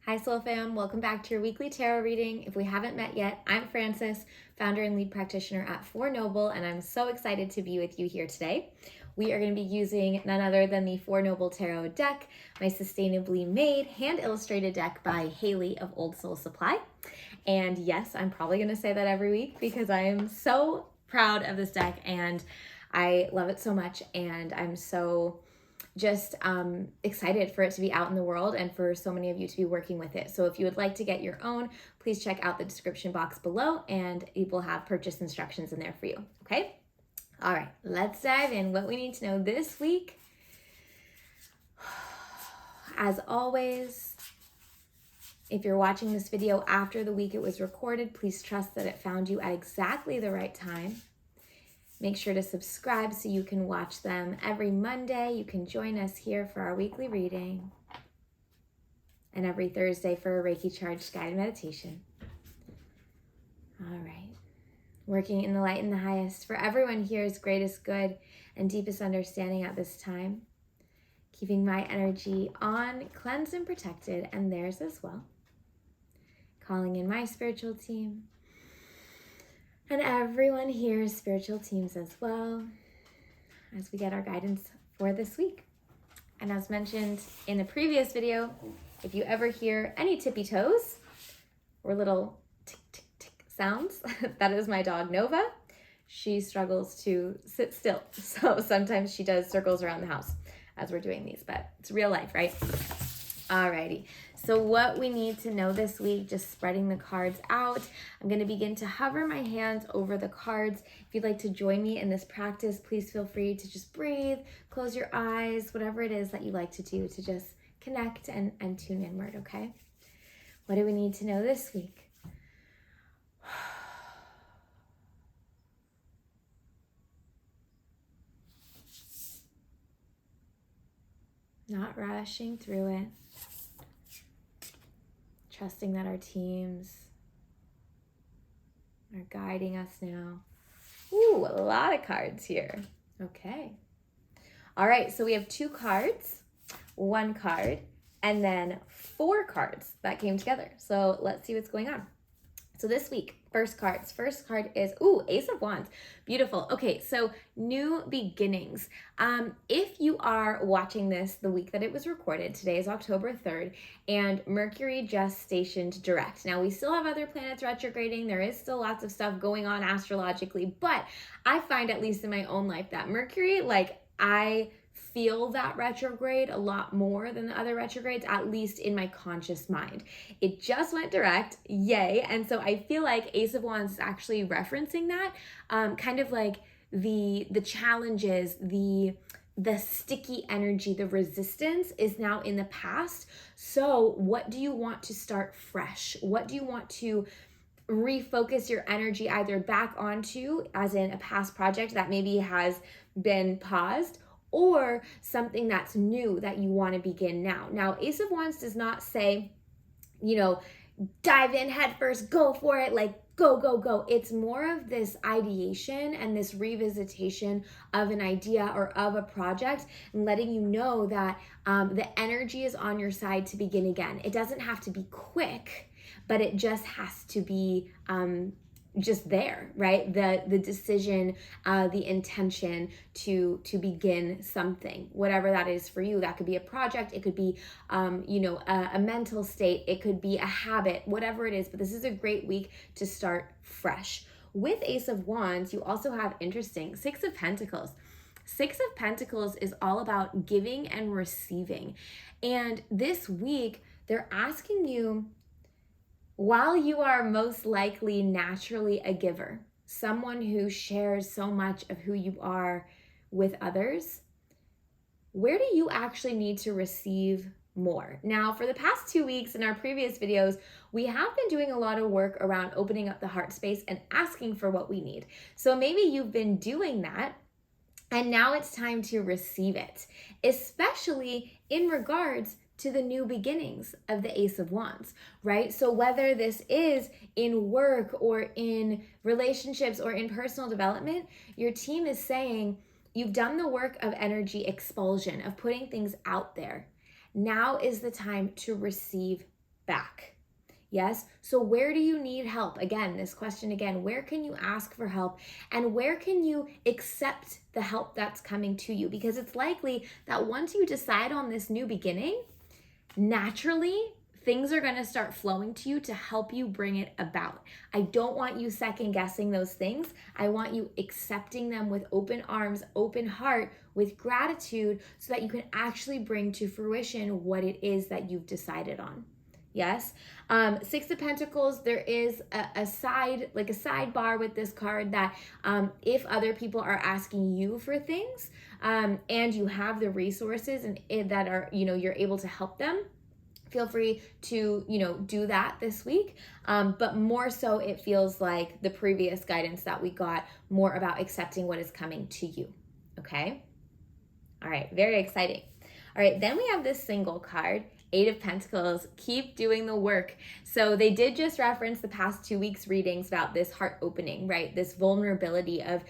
Hi Soul Fam, welcome back to your weekly tarot reading. If we haven't met yet, I'm Frances, founder and lead practitioner at Four Noble, and I'm so excited to be with you here today. We are going to be using none other than the Four Noble Tarot deck, my sustainably made, hand-illustrated deck by Haley of Old Soul Supply. And yes, I'm probably going to say that every week because I am so proud of this deck and I love it so much, and I'm so just excited for it to be out in the world and for so many of you to be working with it. So if you would like to get your own, please check out the description box below and it will have purchase instructions in there for you, okay? All right, let's dive in. What we need to know this week. As always, if you're watching this video after the week it was recorded, please trust that it found you at exactly the right time. Make sure to subscribe so you can watch them every Monday. You can join us here for our weekly reading. And every Thursday for a Reiki charged guided meditation. All right. Working in the light and the highest for everyone here's greatest good and deepest understanding at this time. Keeping my energy on, cleansed and protected, and theirs as well. Calling in my spiritual team. And everyone here's spiritual teams as well as we get our guidance for this week. And as mentioned in the previous video, if you ever hear any tippy toes or little tick, tick, tick sounds, that is my dog Nova. She struggles to sit still. So sometimes she does circles around the house as we're doing these, but it's real life, right? Alrighty, so what we need to know this week, just spreading the cards out. I'm going to begin to hover my hands over the cards. If you'd like to join me in this practice, please feel free to just breathe, close your eyes, whatever it is that you like to do to just connect and tune inward, okay? What do we need to know this week? Not rushing through it. Trusting that our teams are guiding us now. Ooh, a lot of cards here. Okay. All right, so we have 2 cards, 1 card, and then 4 cards that came together. So let's see what's going on. So this week, first card is, Ace of Wands. Beautiful. Okay, so new beginnings. If you are watching this the week that it was recorded, today is October 3rd, and Mercury just stationed direct. Now, we still have other planets retrograding. There is still lots of stuff going on astrologically, but I find, at least in my own life, that Mercury, I feel that retrograde a lot more than the other retrogrades, at least in my conscious mind. It just went direct, yay. And so I feel like Ace of Wands is actually referencing that, kind of like the challenges, the sticky energy, the resistance is now in the past. So what do you want to start fresh? What do you want to refocus your energy either back onto, as in a past project that maybe has been paused, or something that's new that you want to begin now. Now, Ace of Wands does not say, dive in head first, go for it, go, go, go. It's more of this ideation and this revisitation of an idea or of a project, and letting you know that the energy is on your side to begin again. It doesn't have to be quick, but it just has to be just there, right? The decision, the intention to begin something, whatever that is for you. That could be a project, it could be a mental state, it could be a habit, whatever it is. But this is a great week to start fresh. With Ace of Wands, you also have interesting 6 of Pentacles. 6 of Pentacles is all about giving and receiving. And this week, they're asking you, while you are most likely naturally a giver, someone who shares so much of who you are with others, where do you actually need to receive more? Now, for the past 2 weeks in our previous videos, we have been doing a lot of work around opening up the heart space and asking for what we need. So maybe you've been doing that, and now it's time to receive it, especially in regards to the new beginnings of the Ace of Wands, right? So whether this is in work or in relationships or in personal development, your team is saying you've done the work of energy expulsion, of putting things out there. Now is the time to receive back. Yes. So where do you need help? Again, this question again, where can you ask for help and where can you accept the help that's coming to you? Because it's likely that once you decide on this new beginning, naturally things are going to start flowing to you to help you bring it about. I don't want you second guessing those things. I want you accepting them with open arms, open heart, with gratitude, so that you can actually bring to fruition what it is that you've decided on. Yes. Six of Pentacles, there is a sidebar with this card that if other people are asking you for things and you have the resources and that are, you're able to help them, feel free to, do that this week. But more so, it feels like the previous guidance that we got, more about accepting what is coming to you. Okay. All right. Very exciting. All right. Then we have this single card. Eight of Pentacles, keep doing the work. So they did just reference the past 2 weeks readings about this heart opening, right? This vulnerability of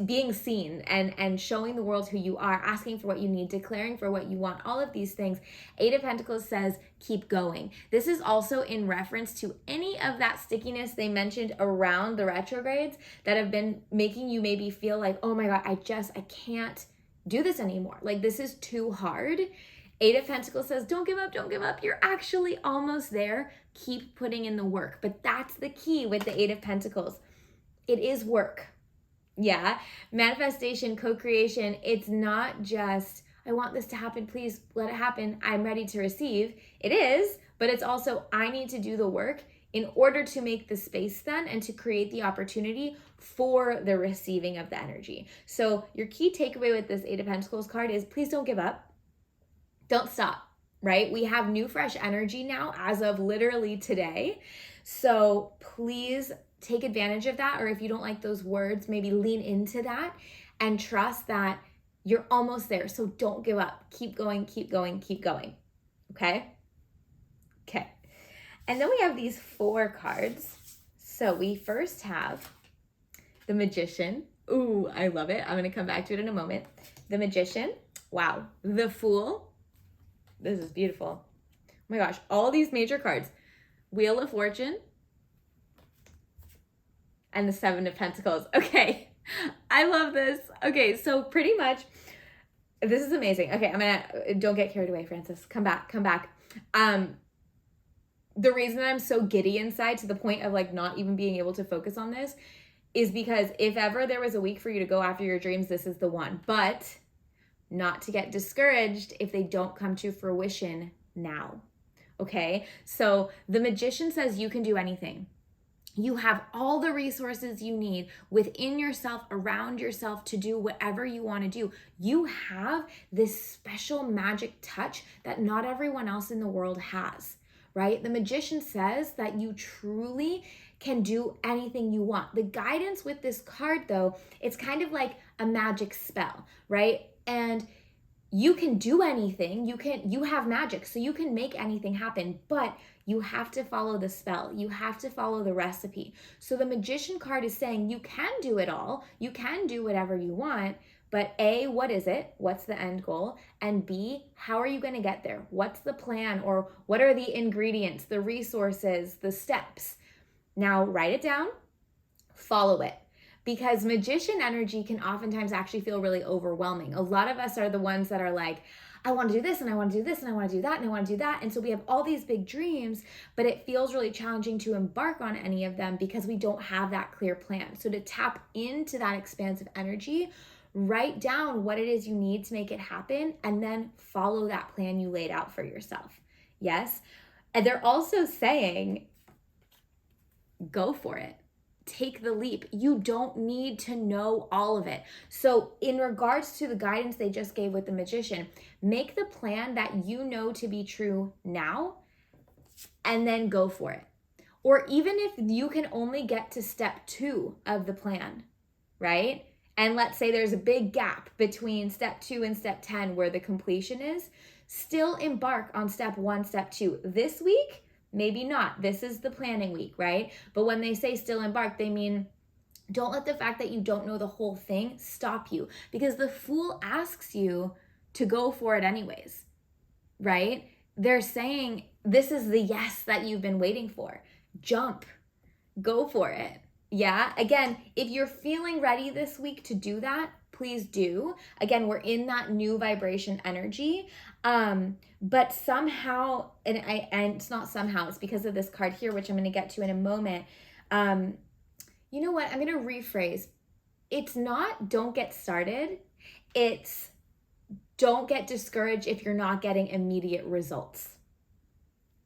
being seen and showing the world who you are, asking for what you need, declaring for what you want, all of these things. Eight of Pentacles says, keep going. This is also in reference to any of that stickiness they mentioned around the retrogrades that have been making you maybe feel like, oh my God, I can't do this anymore. Like, this is too hard. Eight of Pentacles says, don't give up, don't give up. You're actually almost there. Keep putting in the work. But that's the key with the Eight of Pentacles. It is work. Yeah. Manifestation, co-creation. It's not just, I want this to happen. Please let it happen. I'm ready to receive. It is, but it's also, I need to do the work in order to make the space then and to create the opportunity for the receiving of the energy. So your key takeaway with this Eight of Pentacles card is, please don't give up. Don't stop, right? We have new, fresh energy now as of literally today. So please take advantage of that. Or if you don't like those words, maybe lean into that and trust that you're almost there. So don't give up. Keep going, keep going, keep going. Okay? Okay. And then we have these 4 cards. So we first have the Magician. Ooh, I love it. I'm going to come back to it in a moment. The Magician. Wow. The Fool. This is beautiful. Oh my gosh, all these major cards. Wheel of Fortune and the 7 of Pentacles. Okay, I love this. Okay, so pretty much, this is amazing. Okay, don't get carried away, Francis. Come back. The reason I'm so giddy inside to the point of like not even being able to focus on this is because if ever there was a week for you to go after your dreams, this is the one. But not to get discouraged if they don't come to fruition now. Okay, so the Magician says you can do anything. You have all the resources you need within yourself, around yourself, to do whatever you want to do. You have this special magic touch that not everyone else in the world has, right? The Magician says that you truly can do anything you want. The guidance with this card, though, it's kind of like a magic spell, right? And you can do anything. You have magic, so you can make anything happen, but you have to follow the spell. You have to follow the recipe. So the Magician card is saying you can do it all. You can do whatever you want, but A, what is it? What's the end goal? And B, how are you going to get there? What's the plan, or what are the ingredients, the resources, the steps? Now write it down, follow it. Because Magician energy can oftentimes actually feel really overwhelming. A lot of us are the ones that are like, I want to do this and I want to do this and I want to do that and I want to do that. And so we have all these big dreams, but it feels really challenging to embark on any of them because we don't have that clear plan. So to tap into that expansive energy, write down what it is you need to make it happen and then follow that plan you laid out for yourself. Yes. And they're also saying, go for it. Take the leap. You don't need to know all of it. So in regards to the guidance they just gave with the Magician, make the plan that you know to be true now and then go for it. Or even if you can only get to step 2 of the plan, right? And let's say there's a big gap between step 2 and step 10 where the completion is, still embark on step 1, step 2. This week, maybe not. This is the planning week, right? But when they say still embark, they mean don't let the fact that you don't know the whole thing stop you, because the Fool asks you to go for it anyways, right? they're saying this is the yes that you've been waiting for. Jump, go for it. Yeah. Again, if you're feeling ready this week to do that, please do. Again, we're in that new vibration energy. But somehow, and it's not somehow, it's because of this card here, which I'm going to get to in a moment. You know what? I'm going to rephrase. It's not don't get started. It's don't get discouraged if you're not getting immediate results.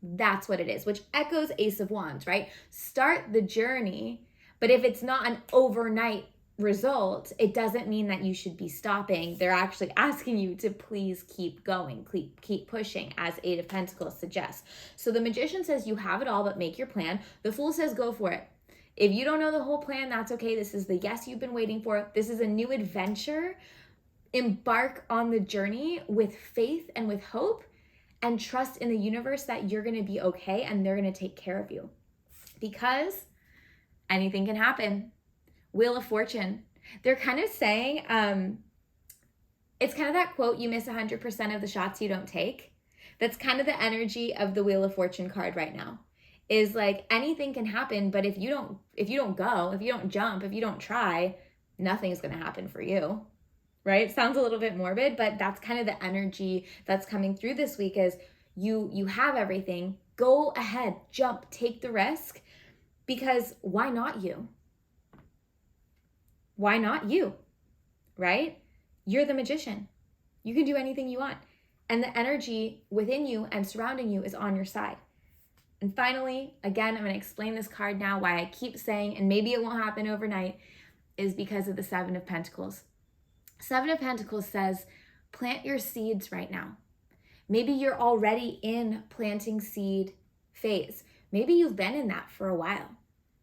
That's what it is, which echoes Ace of Wands, right? Start the journey, but if it's not an overnight result, it doesn't mean that you should be stopping. They're actually asking you to please keep going, keep pushing, as Eight of Pentacles suggests. So the Magician says you have it all, but make your plan. The Fool says go for it. If you don't know the whole plan, that's okay. This is the yes you've been waiting for. This is a new adventure. Embark on the journey with faith and with hope, and trust in the universe that you're going to be okay and they're going to take care of you, because anything can happen. Wheel of Fortune. They're kind of saying, it's kind of that quote, you miss 100% of the shots you don't take. That's kind of the energy of the Wheel of Fortune card right now. Is like anything can happen, but if you don't go, if you don't jump, if you don't try, nothing's going to happen for you. Right? Sounds a little bit morbid, but that's kind of the energy that's coming through this week. Is you have everything. Go ahead, jump, take the risk, because why not you? Why not you? Right? You're the magician. You can do anything you want. And the energy within you and surrounding you is on your side. And finally, again, I'm going to explain this card now, why I keep saying, and maybe it won't happen overnight, is because of the Seven of Pentacles. Seven of Pentacles says, plant your seeds right now. Maybe you're already in planting seed phase. Maybe you've been in that for a while,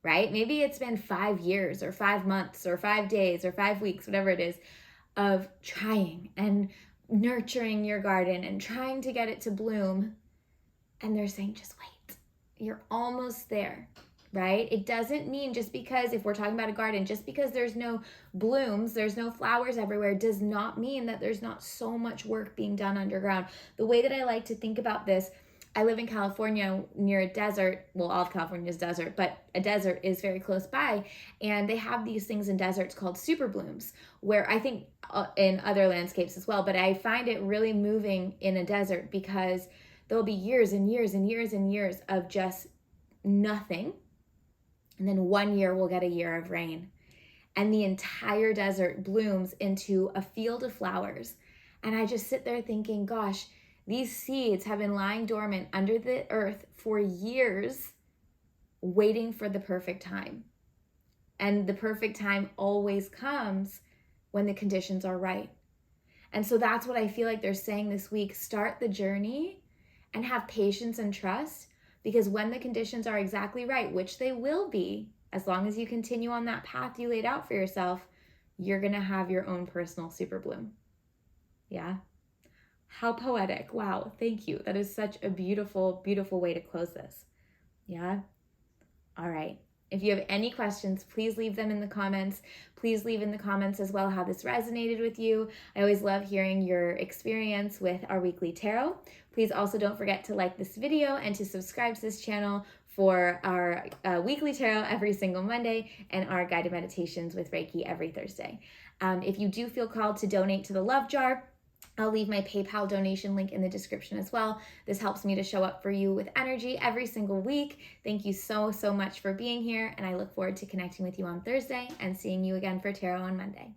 right? Maybe it's been 5 years or 5 months or 5 days or 5 weeks, whatever it is, of trying and nurturing your garden and trying to get it to bloom. And they're saying, just wait. You're almost there. Right? It doesn't mean, just because, if we're talking about a garden, just because there's no blooms, there's no flowers everywhere, does not mean that there's not so much work being done underground. The way that I like to think about this, I live in California near a desert. Well, all of California is desert, but a desert is very close by. And they have these things in deserts called super blooms, where I think in other landscapes as well, but I find it really moving in a desert, because there'll be years and years and years and years of just nothing. And then 1 year we'll get a year of rain. And the entire desert blooms into a field of flowers. And I just sit there thinking, gosh, these seeds have been lying dormant under the earth for years, waiting for the perfect time. And the perfect time always comes when the conditions are right. And so that's what I feel like they're saying this week. Start the journey and have patience and trust. Because when the conditions are exactly right, which they will be, as long as you continue on that path you laid out for yourself, you're going to have your own personal super bloom. Yeah? How poetic. Wow. Thank you. That is such a beautiful, beautiful way to close this. Yeah? All right. If you have any questions, please leave them in the comments. Please leave in the comments as well how this resonated with you. I always love hearing your experience with our weekly tarot. Please also don't forget to like this video and to subscribe to this channel for our weekly tarot every single Monday and our guided meditations with Reiki every Thursday. If you do feel called to donate to the Love Jar, I'll leave my PayPal donation link in the description as well. This helps me to show up for you with energy every single week. Thank you so, so much for being here, and I look forward to connecting with you on Thursday and seeing you again for tarot on Monday.